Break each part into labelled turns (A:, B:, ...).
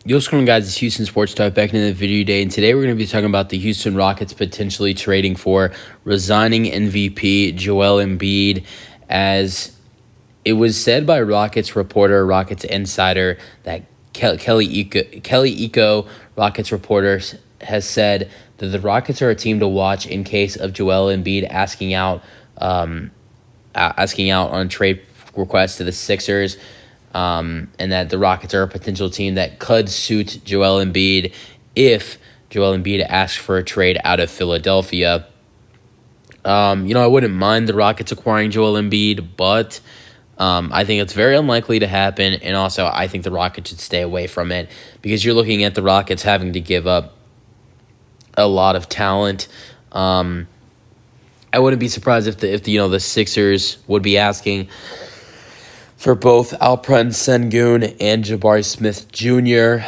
A: Yo, what's going on, guys? It's Houston Sports Talk back in the video today, and today we're going to be talking about the Houston Rockets potentially trading for resigning MVP Joel Embiid, as it was said by Rockets reporter, Rockets insider, that Kelly Eco, Rockets reporter, has said that the Rockets are a team to watch in case of Joel Embiid asking out on a trade request to the Sixers. And that the Rockets are a potential team that could suit Joel Embiid if Joel Embiid asks for a trade out of Philadelphia. I wouldn't mind the Rockets acquiring Joel Embiid, but I think it's very unlikely to happen, and also I think the Rockets should stay away from it because you're looking at the Rockets having to give up a lot of talent. I wouldn't be surprised if the Sixers would be asking for both Alperen Sengun and Jabari Smith Jr.,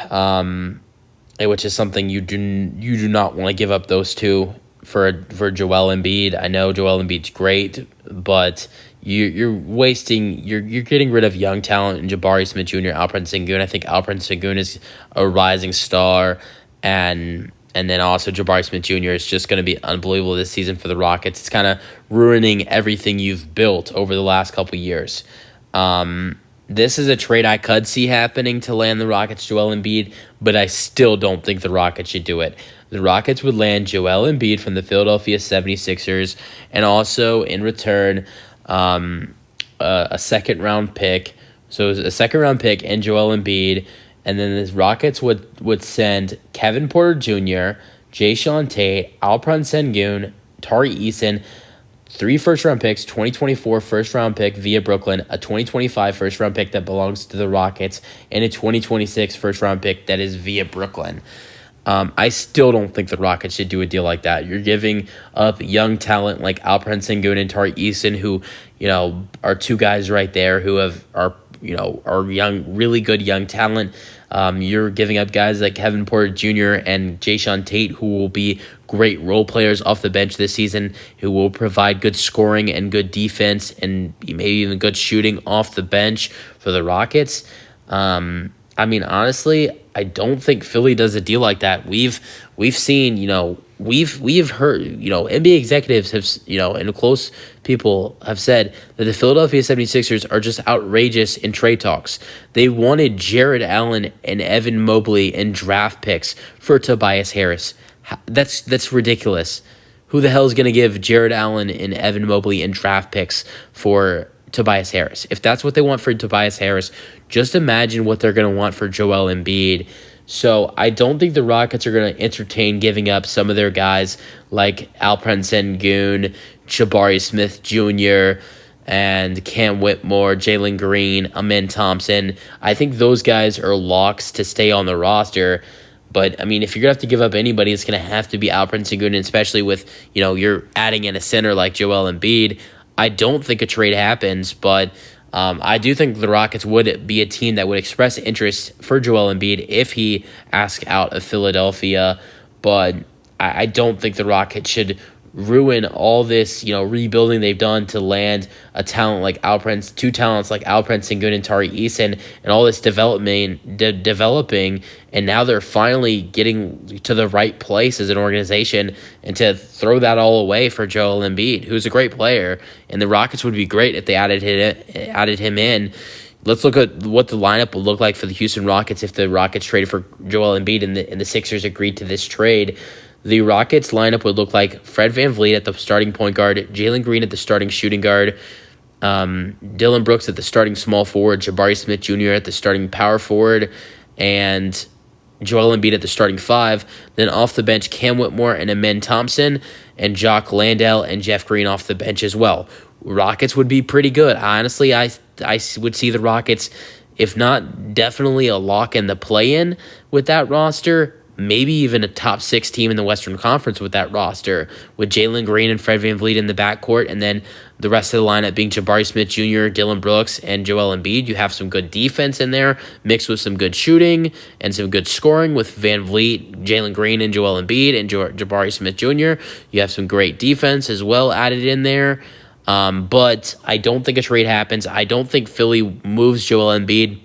A: which is something you do not want to give up those two for Joel Embiid. I know Joel Embiid's great, but you're getting rid of young talent in Jabari Smith Jr., Alperen Sengun. I think Alperen Sengun is a rising star, and then also Jabari Smith Jr. is just going to be unbelievable this season for the Rockets. It's kind of ruining everything you've built over the last couple years. This is a trade I could see happening to land the Rockets Joel Embiid, but I still don't think the Rockets should do it. The Rockets would land Joel Embiid from the Philadelphia 76ers, and also in return, a second-round pick. So a second-round pick and Joel Embiid, and then the Rockets would send Kevin Porter Jr., Jayshawn Tate, Alperen Sengun, Tari Eason, 3 first-round picks, 2024 first-round pick via Brooklyn, a 2025 first-round pick that belongs to the Rockets, and a 2026 first-round pick that is via Brooklyn. I still don't think the Rockets should do a deal like that. You're giving up young talent like Alperen Sengun and Tari Eason, who are two guys right there who are young, really good young talent. You're giving up guys like Kevin Porter Jr. and Jayshawn Tate, who will be great role players off the bench this season, who will provide good scoring and good defense and maybe even good shooting off the bench for the Rockets. Honestly, I don't think Philly does a deal like that. We've seen, we've heard, NBA executives have, and close people have said that the Philadelphia 76ers are just outrageous in trade talks. They wanted Jared Allen and Evan Mobley in draft picks for Tobias Harris. That's ridiculous. Who the hell is going to give Jared Allen and Evan Mobley in draft picks for Tobias Harris? If that's what they want for Tobias Harris, just imagine what they're going to want for Joel Embiid. So I don't think the Rockets are going to entertain giving up some of their guys like Alperen Sengun, Jabari Smith Jr., and Cam Whitmore, Jalen Green, Amen Thompson. I think those guys are locks to stay on the roster. But, if you're going to have to give up anybody, it's going to have to be Alperen Sengun, especially with, you're adding in a center like Joel Embiid. I don't think a trade happens, but I do think the Rockets would be a team that would express interest for Joel Embiid if he asks out of Philadelphia. But I don't think the Rockets should ruin all this, rebuilding they've done to land two talents like Alperen Sengun and Tari Eason, and all this developing, and now they're finally getting to the right place as an organization, and to throw that all away for Joel Embiid, who's a great player, and the Rockets would be great if they added him in. Let's look at what the lineup would look like for the Houston Rockets if the Rockets traded for Joel Embiid and the Sixers agreed to this trade. The Rockets lineup would look like Fred VanVleet at the starting point guard, Jalen Green at the starting shooting guard, Dylan Brooks at the starting small forward, Jabari Smith Jr. at the starting power forward, and Joel Embiid at the starting 5. Then off the bench, Cam Whitmore and Amen Thompson, and Jock Landale and Jeff Green off the bench as well. Rockets would be pretty good. Honestly, I would see the Rockets, if not definitely a lock in the play-in with that roster, maybe even a top 6 team in the Western Conference with that roster, with Jalen Green and Fred VanVleet in the backcourt, and then the rest of the lineup being Jabari Smith Jr., Dylan Brooks, and Joel Embiid. You have some good defense in there, mixed with some good shooting and some good scoring with VanVleet, Jalen Green, and Joel Embiid, and Jabari Smith Jr. You have some great defense as well added in there. But I don't think a trade happens. I don't think Philly moves Joel Embiid.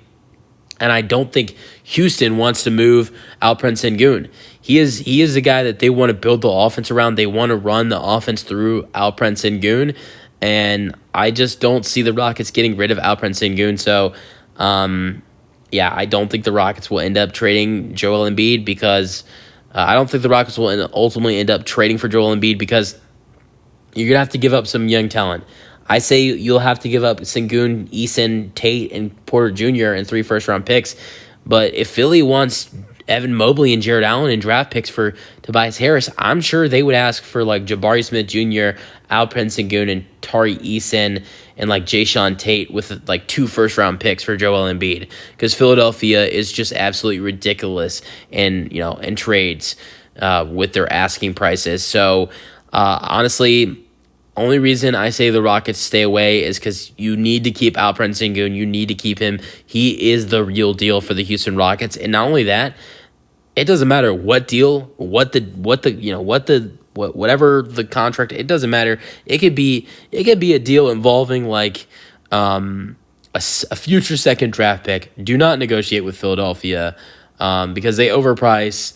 A: And I don't think Houston wants to move Alperen Sengun. He is the guy that they want to build the offense around. They want to run the offense through Alperen Sengun, and I just don't see the Rockets getting rid of Alperen Sengun. So, yeah, I don't think the Rockets will end up trading Joel Embiid because I don't think the Rockets will ultimately end up trading for Joel Embiid because you're going to have to give up some young talent. I say you'll have to give up Sengun, Eason, Tate, and Porter Jr. and 3 first-round picks. But if Philly wants Evan Mobley and Jared Allen and draft picks for Tobias Harris, I'm sure they would ask for like Jabari Smith Jr., Alperen Sengun, and Tari Eason, and like Jayshawn Tate with like 2 first-round picks for Joel Embiid because Philadelphia is just absolutely ridiculous in trades with their asking prices. So honestly, only reason I say the Rockets stay away is because you need to keep Alperen Sengun. You need to keep him. He is the real deal for the Houston Rockets. And not only that, it doesn't matter what deal, whatever the contract. It doesn't matter. It could be a deal involving like a future second draft pick. Do not negotiate with Philadelphia because they overprice.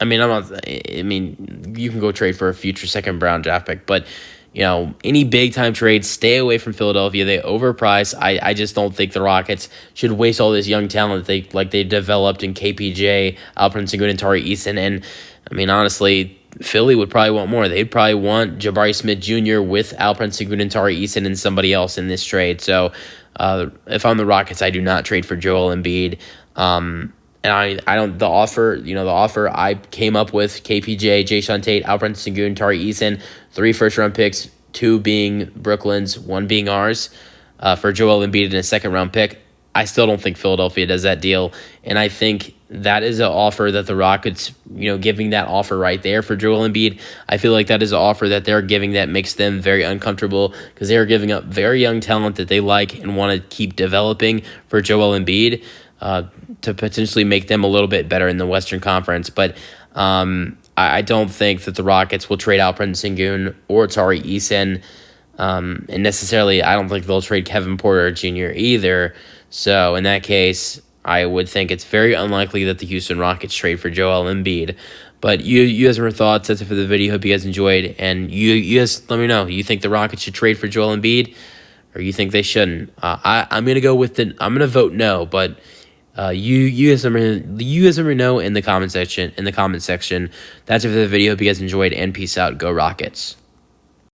A: I mean, you can go trade for a future second round draft pick, but any big time trades, stay away from Philadelphia. They overprice. I just don't think the Rockets should waste all this young talent they developed in KPJ, Alperen Sengun, and Tari Eason. And I mean, honestly, Philly would probably want more. They'd probably want Jabari Smith Jr. with Alperen Sengun and Tari Eason and somebody else in this trade. So if I'm the Rockets, I do not trade for Joel Embiid. And I don't, the offer I came up with, KPJ, Jayshawn Tate, Alperen Sengun, Tari Eason, 3 first-round picks, 2 being Brooklyn's, 1 being ours, for Joel Embiid and a second-round pick. I still don't think Philadelphia does that deal. And I think that is an offer that the Rockets, giving that offer right there for Joel Embiid, I feel like that is an offer that they're giving that makes them very uncomfortable because they are giving up very young talent that they like and want to keep developing for Joel Embiid. To potentially make them a little bit better in the Western Conference. But I don't think that the Rockets will trade Alperen Sengun or Tari Eason. And necessarily, I don't think they'll trade Kevin Porter Jr. either. So in that case, I would think it's very unlikely that the Houston Rockets trade for Joel Embiid. But you guys have your thoughts. That's it for the video. Hope you guys enjoyed. And you guys let me know. You think the Rockets should trade for Joel Embiid? Or you think they shouldn't? I'm going to go with I'm going to vote no, but you guys let me know in the comment section. That's it for the video. Hope you guys enjoyed, and peace out. Go Rockets.